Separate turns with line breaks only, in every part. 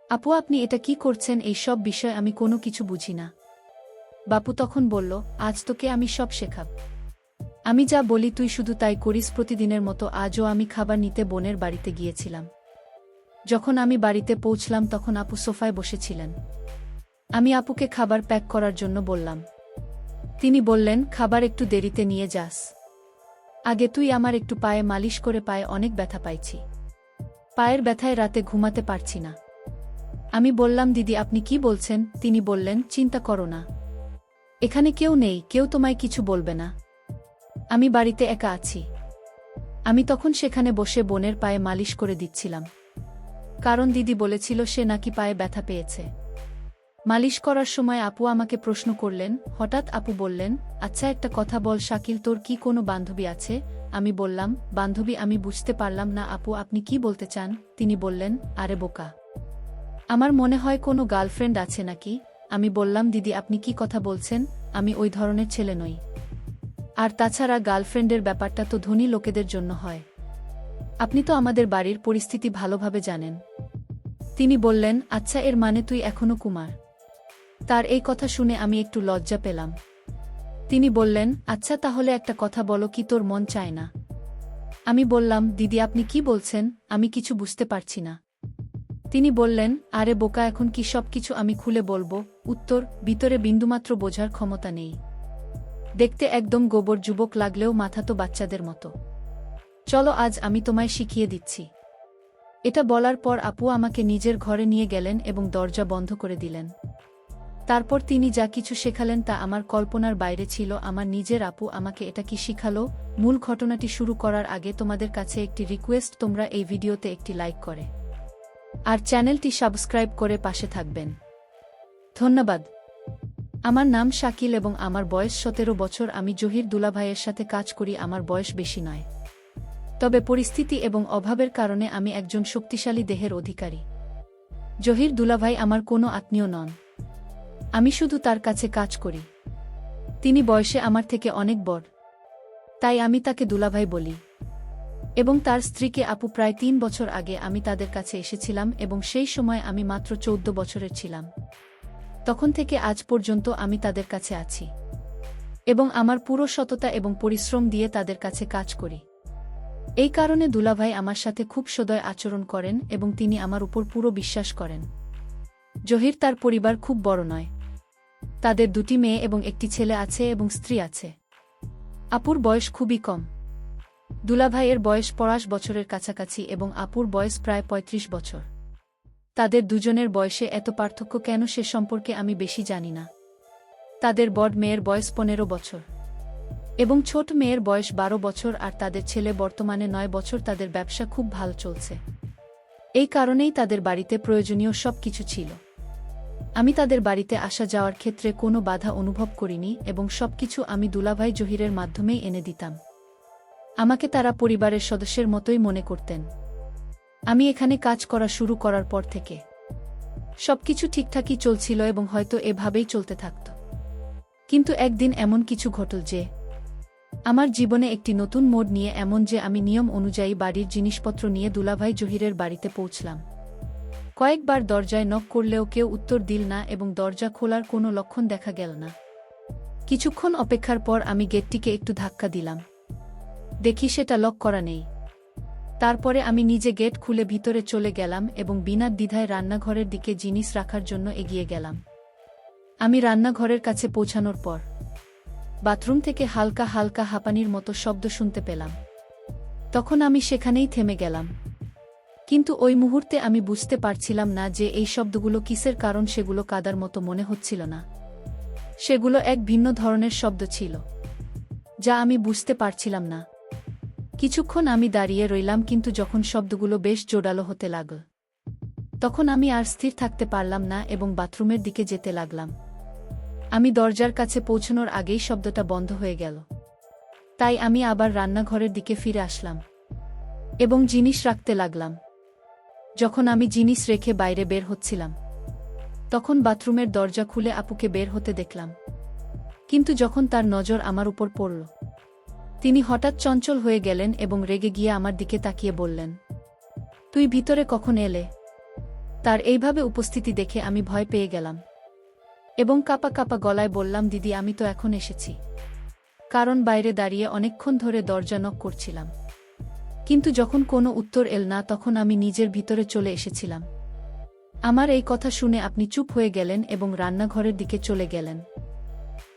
আপু আপনি এটা কি করছেন? এই সব বিষয় আমি কোনো কিছু বুঝি না। বাপু তখন বলল, আজ তোকে আমি সব শেখাব। আমি যা বলি তুই শুধু তাই করিস। প্রতিদিনের মতো আজও আমি খাবার নিতে বোনের বাড়িতে গিয়েছিলাম। যখন আমি বাড়িতে পৌঁছলাম তখন আপু সোফায় বসেছিলেন। আমি আপুকে খাবার প্যাক করার জন্য বললাম। তিনি বললেন, খাবার একটু দেরিতে নিয়ে যাস। আগে তুই আমার একটু পায়ে মালিশ করে, পায়ে অনেক ব্যথা পাইছি। পায়ের ব্যথায় রাতে ঘুমাতে পারছি না। আমি বললাম, দিদি আপনি কি বলছেন? তিনি বললেন, চিন্তা করো না, এখানে কেউ নেই, কেউ তোমায় কিছু বলবে না। আমি বাড়িতে একা আছি। আমি তখন সেখানে বসে বোনের পায়ে মালিশ করে দিচ্ছিলাম, কারণ দিদি বলেছিল সে নাকি পায়ে ব্যথা পেয়েছে। মালিশ করার সময় আপু আমাকে প্রশ্ন করলেন। হঠাৎ আপু বললেন, আচ্ছা একটা কথা বল শাকিল, তোর কি কোনো বান্ধবী আছে? আমি বললাম, বান্ধবী? আমি বুঝতে পারলাম না আপু আপনি কি বলতে চান? তিনি বললেন, আরে বোকা, আমার মনে হয় কোনো গার্লফ্রেন্ড আছে নাকি? আমি বললাম, দিদি আপনি কি কথা বলছেন? আমি ওই ধরনের ছেলে নই। আর তাছাড়া গার্লফ্রেন্ডের ব্যাপারটা তো ধনী লোকেদের জন্য হয়। আপনি তো আমাদের বাড়ির পরিস্থিতি ভালোভাবে জানেন। তিনি বললেন, আচ্ছা এর মানে তুই এখনো কুমার? তার এই কথা শুনে আমি একটু লজ্জা পেলাম। তিনি বললেন, আচ্ছা তাহলে একটা কথা বলো, কি তোর মন চায় না? আমি বললাম, দিদি আপনি কি বলছেন? আমি কিছু বুঝতে পারছি না। তিনি বললেন, আরে বোকা, এখন কি সব কিছু আমি খুলে বলবো? উত্তর, ভিতরে বিন্দুমাত্র বোঝার ক্ষমতা নেই। দেখতে একদম গোবর যুবক লাগলেও মাথা তো বাচ্চাদের মতো। চলো আজ আমি তোমায় শিখিয়ে দিচ্ছি। এটা বলার পর আপু আমাকে নিজের ঘরে নিয়ে গেলেন এবং দরজা বন্ধ করে দিলেন। তারপর তিনি যা কিছু শেখালেন তা আমার কল্পনার বাইরে ছিল। আমার নিজের আপু আমাকে এটা কি শিখালো? মূল ঘটনাটি শুরু করার আগে তোমাদের কাছে একটি রিকোয়েস্ট, তোমরা এই ভিডিওতে একটি লাইক করে আর চ্যানেলটি সাবস্ক্রাইব করে পাশে থাকবেন। ধন্যবাদ। আমার নাম শাকিল এবং আমার বয়স 17 বছর। আমি জহির দুলাভাইয়ের সাথে কাজ করি। আমার বয়স বেশি নয়, তবে পরিস্থিতি এবং অভাবের কারণে আমি একজন শক্তিশালী দেহের অধিকারী। জহির দুলাভাই আমার কোনো আত্মীয় নন, আমি শুধু তার কাছে কাজ করি। তিনি বয়সে আমার থেকে অনেক বড়, তাই আমি তাকে দুলাভাই বলি। এবং তার স্ত্রীকে আপু। প্রায় 3 বছর আগে আমি তাদের কাছে এসেছিলাম এবং সেই সময় আমি মাত্র 14 বছরের ছিলাম। তখন থেকে আজ পর্যন্ত আমি তাদের কাছে আছি এবং আমার পুরো সততা এবং পরিশ্রম দিয়ে তাদের কাছে কাজ করি। এই কারণে দুলাভাই আমার সাথে খুব সদয় আচরণ করেন এবং তিনি আমার উপর পুরো বিশ্বাস করেন। জহির তার পরিবার খুব বড় নয়। তাদের 2টি মেয়ে এবং একটি ছেলে আছে এবং স্ত্রী আছে। আপুর বয়স খুবই কম। দুলাভাইয়ের বয়স 50 বছরের কাছাকাছি এবং আপুর বয়স প্রায় 35 বছর। তাদের দুজনের বয়সে এত পার্থক্য কেন সে সম্পর্কে আমি বেশি জানি না। তাদের বড় মেয়ের বয়স 15 বছর এবং ছোট মেয়ের বয়স 12 বছর আর তাদের ছেলে বর্তমানে 9 বছর। তাদের ব্যবসা খুব ভালো চলছে। এই কারণেই তাদের বাড়িতে প্রয়োজনীয় সব কিছু ছিল। আমি তাদের বাড়িতে আসা যাওয়ার ক্ষেত্রে কোনো বাধা অনুভব করিনি এবং সবকিছু আমি দুলাভাই জহিরের মাধ্যমেই এনে দিতাম। আমাকে তারা পরিবারের সদস্যের মতোই মনে করতেন। আমি এখানে কাজ করা শুরু করার পর থেকে সবকিছু ঠিকঠাকই চলছিল এবং হয়তো এভাবেই চলতে থাকত। কিন্তু একদিন এমন কিছু ঘটল যে আমার জীবনে একটি নতুন মোড় নিয়ে, এমন যে আমি নিয়ম অনুযায়ী বাড়ির জিনিসপত্র নিয়ে দুলাভাই জহিরের বাড়িতে পৌঁছলাম। কয়েকবার দরজায় নক করলেও কেউ উত্তর দিল না এবং দরজা খোলার কোনো লক্ষণ দেখা গেল না। কিছুক্ষণ অপেক্ষার পর আমি গেটটিকে একটু ধাক্কা দিলাম। দেখি সেটা লক করা নেই। তারপরে আমি নিজে গেট খুলে ভিতরে চলে গেলাম এবং বিনা দ্বিধায় রান্নাঘরের দিকে জিনিস রাখার জন্য এগিয়ে গেলাম। আমি রান্নাঘরের কাছে পৌঁছানোর পর বাথরুম থেকে হালকা হালকা হাঁপানির মতো শব্দ শুনতে পেলাম। তখন আমি সেখানেই থেমে গেলাম। কিন্তু ওই মুহূর্তে আমি বুঝতে পারছিলাম না যে এই শব্দগুলো কিসের, কারণ সেগুলো কাদার মতো মনে হচ্ছিল না। সেগুলো এক ভিন্ন ধরনের শব্দ ছিল যা আমি বুঝতে পারছিলাম না। কিছুক্ষণ আমি দাঁড়িয়ে রইলাম, কিন্তু যখন শব্দগুলো বেশ জোরালো হতে লাগল তখন আমি আর স্থির থাকতে পারলাম না এবং বাথরুমের দিকে যেতে লাগলাম। আমি দরজার কাছে পৌঁছানোর আগেই শব্দটা বন্ধ হয়ে গেল। তাই আমি আবার রান্নাঘরের দিকে ফিরে আসলাম এবং জিনিস রাখতে লাগলাম। যখন আমি জিনিস রেখে বাইরে বের হচ্ছিলাম তখন বাথরুমের দরজা খুলে আপুকে বের হতে দেখলাম। কিন্তু যখন তার নজর আমার উপর পড়ল, তিনি হঠাৎ চঞ্চল হয়ে গেলেন এবং রেগে গিয়ে আমার দিকে তাকিয়ে বললেন, তুই ভিতরে কখন এলে? তার এইভাবে উপস্থিতি দেখে আমি ভয় পেয়ে গেলাম এবং কাঁপা কাঁপা গলায় বললাম, দিদি আমি তো এখন এসেছি। কারণ বাইরে দাঁড়িয়ে অনেকক্ষণ ধরে দরজা নক করছিলাম, কিন্তু যখন কোনো উত্তর এল না তখন আমি নিজের ভিতরে চলে এসেছিলাম। আমার এই কথা শুনে আপনি চুপ হয়ে গেলেন এবং রান্নাঘরের দিকে চলে গেলেন।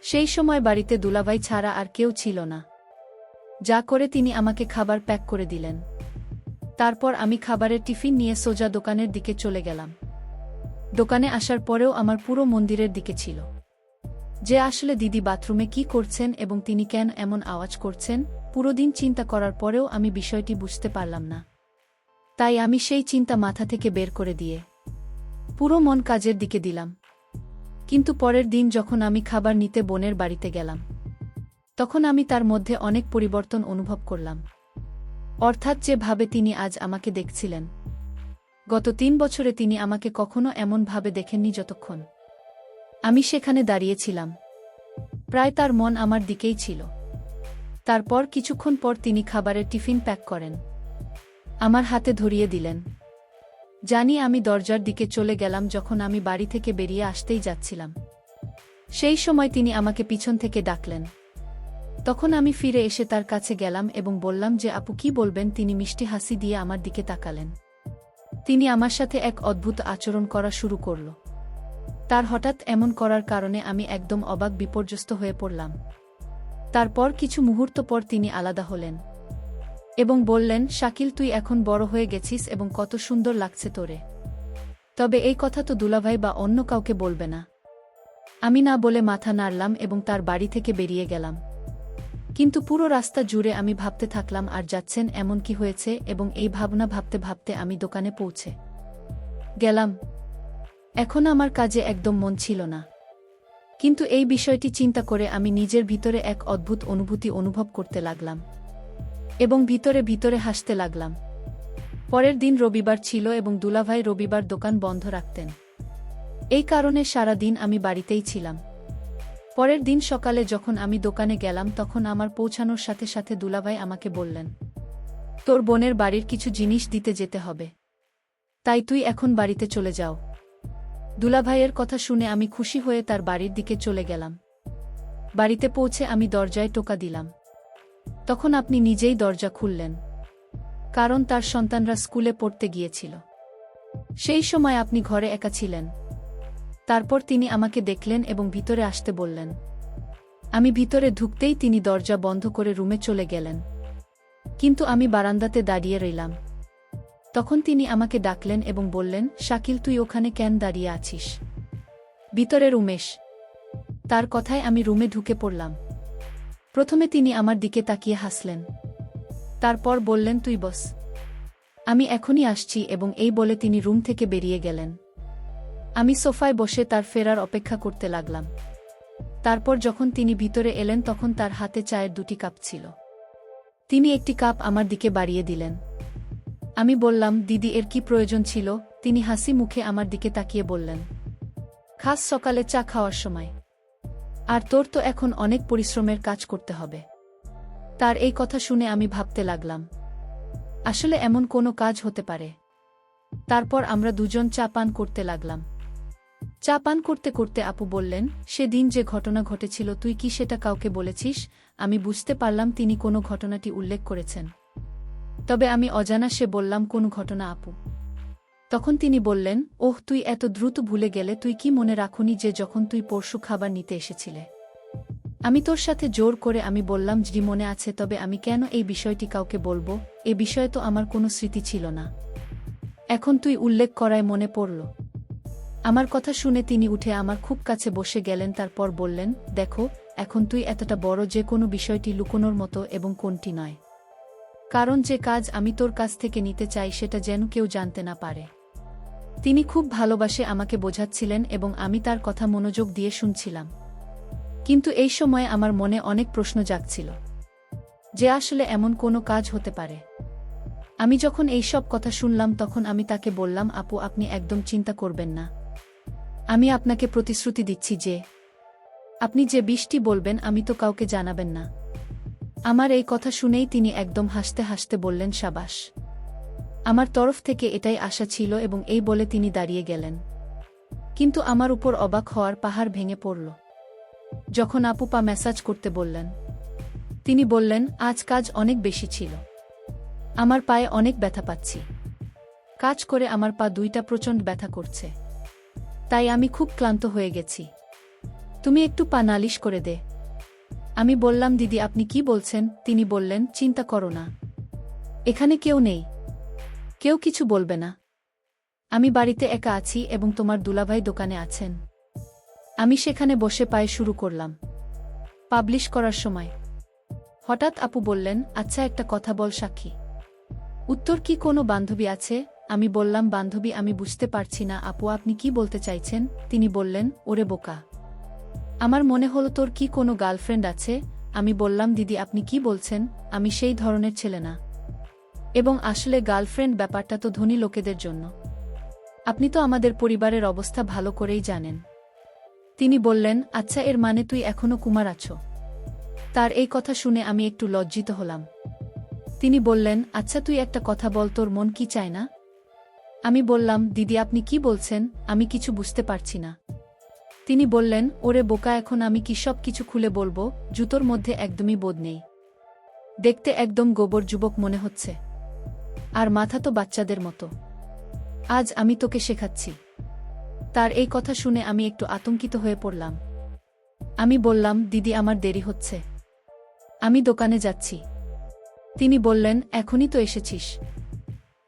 সেই সময় বাড়িতে দুলাভাই ছাড়া আর কেউ ছিল না, যা করে তিনি আমাকে খাবার প্যাক করে দিলেন। তারপর আমি খাবারের টিফিন নিয়ে সোজা দোকানের দিকে চলে গেলাম। দোকানে আসার পরেও আমার পুরো মন্দিরের দিকে ছিল যে আসলে দিদি বাথরুমে কি করছেন এবং তিনি কেন এমন আওয়াজ করছেন। পুরো দিন চিন্তা করার পরেও আমি বিষয়টি বুঝতে পারলাম না। তাই আমি সেই চিন্তা মাথা থেকে বের করে দিয়ে পুরো মন কাজের দিকে দিলাম। কিন্তু পরের দিন যখন আমি খাবার নিতে বোনের বাড়িতে গেলাম, তখন আমি তার মধ্যে অনেক পরিবর্তন অনুভব করলাম। অর্থাৎ যেভাবে তিনি আজ আমাকে দেখছিলেন, গত 3 বছরে তিনি আমাকে কখনো এমনভাবে দেখেননি যতক্ষণ আমি সেখানে দাঁড়িয়েছিলাম। প্রায় তার মন আমার দিকেই ছিল। তারপর কিছুক্ষণ পর তিনি খাবারের টিফিন প্যাক করেন, আমার হাতে ধরিয়ে দিলেন। জানি আমি দরজার দিকে চলে গেলাম যখন আমি বাড়ি থেকে বেরিয়ে আসতেই যাচ্ছিলাম। সেই সময় তিনি আমাকে পিছন থেকে ডাকলেন। তখন আমি ফিরে এসে তার কাছে গেলাম এবং বললাম যে আপু কি বলবেন। তিনি মিষ্টি হাসি দিয়ে আমার দিকে তাকালেন। তিনি আমার সাথে এক অদ্ভুত আচরণ করা শুরু করল। তার হঠাৎ এমন করার কারণে আমি একদম অবাক বিপর্যস্ত হয়ে পড়লাম। তারপর কিছু মুহূর্ত পর তিনি আলাদা হলেন এবং বললেন, শাকিল তুই এখন বড় হয়ে গেছিস এবং কত সুন্দর লাগছে তোরে। তবে এই কথা তো দুলাভাই বা অন্য কাউকে বলবে না। আমি না বলে মাথা নাড়লাম এবং তার বাড়ি থেকে বেরিয়ে গেলাম। কিন্তু পুরো রাস্তা জুড়ে আমি ভাবতে থাকলাম আর যাচ্ছেন এমন কি হয়েছে, এবং এই ভাবনা ভাবতে ভাবতে আমি দোকানে পৌঁছে গেলাম। এখন আমার কাজে একদম মন ছিল না, কিন্তু এই বিষয়টি চিন্তা করে আমি নিজের ভিতরে এক অদ্ভুত অনুভূতি অনুভব করতে লাগলাম এবং ভিতরে ভিতরে হাসতে লাগলাম। পরের দিন রবিবার ছিল এবং দুলাভাই রবিবার দোকান বন্ধ রাখতেন। এই কারণে সারা দিন আমি বাড়িতেই ছিলাম। পরের দিন সকালে যখন আমি দোকানে গেলাম তখন আমার পৌঁছানোর সাথে সাথে দুলাভাই আমাকে বললেন, তোর বোনের বাড়ির কিছু জিনিস দিতে যেতে হবে, তাই তুই এখন বাড়িতে চলে যাও। দুলাভাইয়ের কথা শুনে আমি খুশি হয়ে তার বাড়ির দিকে চলে গেলাম। বাড়িতে পৌঁছে আমি দরজায় টোকা দিলাম। তখন আপনি নিজেই দরজা খুললেন, কারণ তার সন্তানরা স্কুলে পড়তে গিয়েছিল। সেই সময় আপনি ঘরে একা ছিলেন। তারপর তিনি আমাকে দেখলেন এবং ভিতরে আসতে বললেন। আমি ভিতরে ঢুকতেই তিনি দরজা বন্ধ করে রুমে চলে গেলেন, কিন্তু আমি বারান্দাতে দাঁড়িয়ে রইলাম। তখন তিনি আমাকে ডাকলেন এবং বললেন, শাকিল তুই ওখানে কেন দাঁড়িয়ে আছিস? ভিতরের উমেশ। তার কথায় আমি রুমে ঢুকে পড়লাম। প্রথমে তিনি আমার দিকে তাকিয়ে হাসলেন, তারপর বললেন, তুই বস, আমি এখনই আসছি, এবং এই বলে তিনি রুম থেকে বেরিয়ে গেলেন। আমি সোফায় বসে তার ফেরার অপেক্ষা করতে লাগলাম। তারপর যখন তিনি ভিতরে এলেন তখন তার হাতে চায়ের 2টি কাপ ছিল। তিনি একটি কাপ আমার দিকে বাড়িয়ে দিলেন। আমি বললাম, দিদি এর কি প্রয়োজন ছিল? তিনি হাসি মুখে আমার দিকে তাকিয়ে বললেন, খাস সকালে চা খাওয়ার সময়, আর তোর তো এখন অনেক পরিশ্রমের কাজ করতে হবে। তার এই কথা শুনে আমি ভাবতে লাগলাম, আসলে এমন কোনো কাজ হতে পারে। তারপর আমরা দুজন চা পান করতে লাগলাম। চা পান করতে করতে আপু বললেন, সেদিন যে ঘটনা ঘটেছিল তুই কি সেটা কাউকে বলেছিস? আমি বুঝতে পারলাম তিনি কোনো ঘটনাটি উল্লেখ করেছেন, তবে আমি অজানা সে বললাম, কোন ঘটনা আপু? তখন তিনি বললেন, ওহ তুই এত দ্রুত ভুলে গেলে, তুই কি মনে রাখুনি যে যখন তুই পরশু খাবার নিতে এসেছিলে আমি তোর সাথে জোর করে আমি বললাম জি মনে আছে, তবে আমি কেন এই বিষয়টি কাউকে বলবো? এ বিষয়ে তো আমার কোনো স্মৃতি ছিল না, এখন তুই উল্লেখ করায় মনে পড়ল। আমার কথা শুনে তিনি উঠে আমার খুব কাছে বসে গেলেন। তারপর বললেন, দেখো এখন তুই এতটা বড় যে কোনো বিষয়টি লুকোনোর মতো এবং কোনটি নয়, কারণ যে কাজ আমি তোর কাছ থেকে নিতে চাই সেটা যেন কেউ জানতে না পারে। তিনি খুব ভালোবাসে আমাকে বোঝাচ্ছিলেন এবং আমি তার কথা মনোযোগ দিয়ে শুনছিলাম। কিন্তু এই সময়ে আমার মনে অনেক প্রশ্ন জাগছিল যে আসলে এমন কোনো কাজ হতে পারে। আমি যখন এই সব কথা শুনলাম তখন আমি তাকে বললাম, আপু আপনি একদম চিন্তা করবেন না, আমি আপনাকে প্রতিশ্রুতি দিচ্ছি যে আপনি যে বিষটি বলবেন আমি তো কাউকে জানাবেন না। আমার এই কথা শুনেই তিনি একদম হাসতে হাসতে বললেন, সাবাস, আমার তরফ থেকে এটাই আশা ছিল এবং এই বলে তিনি দাঁড়িয়ে গেলেন। কিন্তু আমার উপর অবাক হওয়ার পাহাড় ভেঙে পড়ল যখন আপু পা ম্যাসাজ করতে বললেন। তিনি বললেন, আজ কাজ অনেক বেশি ছিল। আমার পায়ে অনেক ব্যথা পাচ্ছি। কাজ করে আমার পা দুইটা প্রচণ্ড ব্যথা করছে। তাই আমি খুব ক্লান্ত হয়ে গেছি। তুমি একটু পা নালিশ করে দে। আমি বললাম, দিদি আপনি কি বলছেন? তিনি বললেন, চিন্তা করো না, এখানে কেউ নেই, কেউ কিছু বলবে না। আমি বাড়িতে একা আছি এবং তোমার দুলাভাই দোকানে আছেন। আমি সেখানে বসে পায়ে শুরু করলাম পাবলিশ করার সময়। হঠাৎ আপু বললেন, আচ্ছা একটা কথা বল সাক্ষী, উত্তর কি কোনো বান্ধবী আছে? আমি বললাম, বান্ধবী আমি বুঝতে পারছি না আপু, আপনি কি বলতে চাইছেন? তিনি বললেন, ওরে বোকা, আমার মনে হলো তোর কি কোনো গার্লফ্রেন্ড আছে। আমি বললাম, দিদি আপনি কি বলছেন? আমি সেই ধরনের ছেলে না। এবং আসলে গার্লফ্রেন্ড ব্যাপারটা তো ধনী লোকেদের জন্য। আপনি তো আমাদের পরিবারের অবস্থা ভালো করেই জানেন। তিনি বললেন, আচ্ছা এর মানে তুই এখনো কুমার আছো? তার এই কথা শুনে আমি একটু লজ্জিত হলাম। তিনি বললেন, আচ্ছা তুই একটা কথা বল, তোর মন কি চায় না? আমি বললাম, দিদি আপনি কি বলছেন? আমি কিছু বুঝতে পারছি না। তিনি বললেন, ওরে বোকা, এখন আমি কি সব কিছু খুলে বলবো? জুতোর মধ্যে একদমই বোধ নেই, দেখতে একদম গোবর যুবক মনে হচ্ছে, আর মাথা তো বাচ্চাদের মতো। আজ আমি তোকে শেখাচ্ছি। তার এই কথা শুনে আমি একটু আতঙ্কিত হয়ে পড়লাম। আমি বললাম, দিদি আমার দেরি হচ্ছে, আমি দোকানে যাচ্ছি। তিনি বললেন, এখনই তো এসেছিস,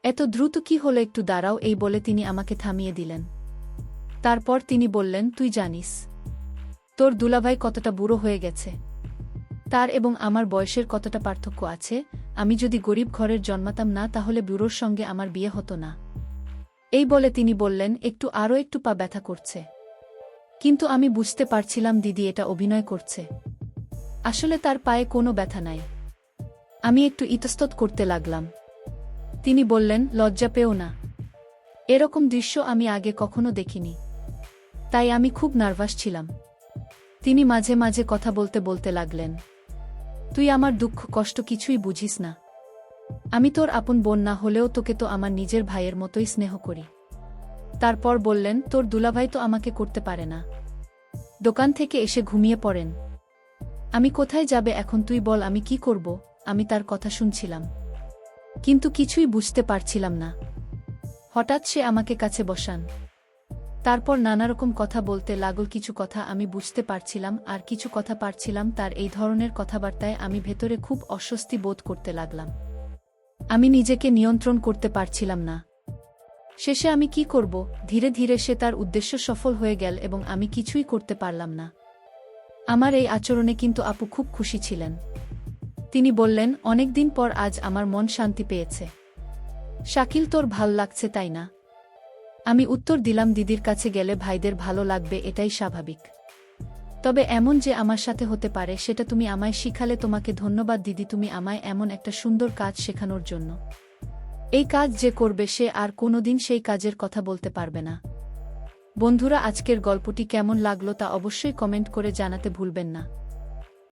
এত দ্রুত কি হলো? একটু দাঁড়াও। এই বলে তিনি আমাকে থামিয়ে দিলেন। তারপর তিনি বললেন, তুই জানিস তোর দুলাভাই কতটা বুড়ো হয়ে গেছে? তার এবং আমার বয়সের কতটা পার্থক্য আছে? আমি যদি গরিব ঘরের জন্মাতাম না, তাহলে বুড়োর সঙ্গে আমার বিয়ে হতো না। এই বলে তিনি বললেন, আরও একটু পা ব্যথা করছে। কিন্তু আমি বুঝতে পারছিলাম দিদি এটা অভিনয় করছে, আসলে তার পায়ে কোনো ব্যথা নাই। আমি একটু ইতস্তত করতে লাগলাম। তিনি বললেন, লজ্জা পেও না, এরকম দৃশ্য আমি আগে কখনো দেখিনি, তাই আমি খুব নার্ভাস ছিলাম। তিনি মাঝে মাঝে কথা বলতে বলতে লাগলেন, তুই আমার দুঃখ কষ্ট কিছুই বুঝিস না। আমি তোর আপন বোন না হলেও তোকে তো আমার নিজের ভাইয়ের মতোই স্নেহ করি। তারপর বললেন, তোর দুলাভাই তো আমাকে করতে পারে না, দোকান থেকে এসে ঘুমিয়ে পড়েন। আমি কোথায় যাবে এখন তুই বল, আমি কি করব? আমি তার কথা শুনছিলাম, কিন্তু কিছুই বুঝতে পারছিলাম না। হঠাৎ সে আমাকে কাছে বসান। তারপর নানারকম কথা বলতে লাগল। কিছু কথা আমি বুঝতে পারছিলাম, আর কিছু কথা পারছিলাম। তার এই ধরনের কথাবার্তায় আমি ভেতরে খুব অস্বস্তি বোধ করতে লাগলাম। আমি নিজেকে নিয়ন্ত্রণ করতে পারছিলাম না। শেষে আমি কি করব? ধীরে ধীরে সে তার উদ্দেশ্য সফল হয়ে গেল এবং আমি কিছুই করতে পারলাম না। আমার এই আচরণে কিন্তু আপু খুব খুশি ছিলেন। তিনি বললেন, অনেকদিন পর আজ আমার মন শান্তি পেয়েছে। শাকিল, তোর ভাল লাগছে তাই না? আমি উত্তর দিলাম, দিদির কাছে গেলে ভাইদের ভালো লাগবে, এটাই স্বাভাবিক। তবে এমন যে আমার সাথে হতে পারে সেটা তুমি আমায় শিখালে। তোমাকে ধন্যবাদ দিদি, তুমি আমায় এমন একটা সুন্দর কাজ শেখানোর জন্য। এই কাজ যে করবে সে আর কোনোদিন সেই কাজের কথা বলতে পারবে না। বন্ধুরা, আজকের গল্পটি কেমন লাগলো তা অবশ্যই কমেন্ট করে জানাতে ভুলবেন না।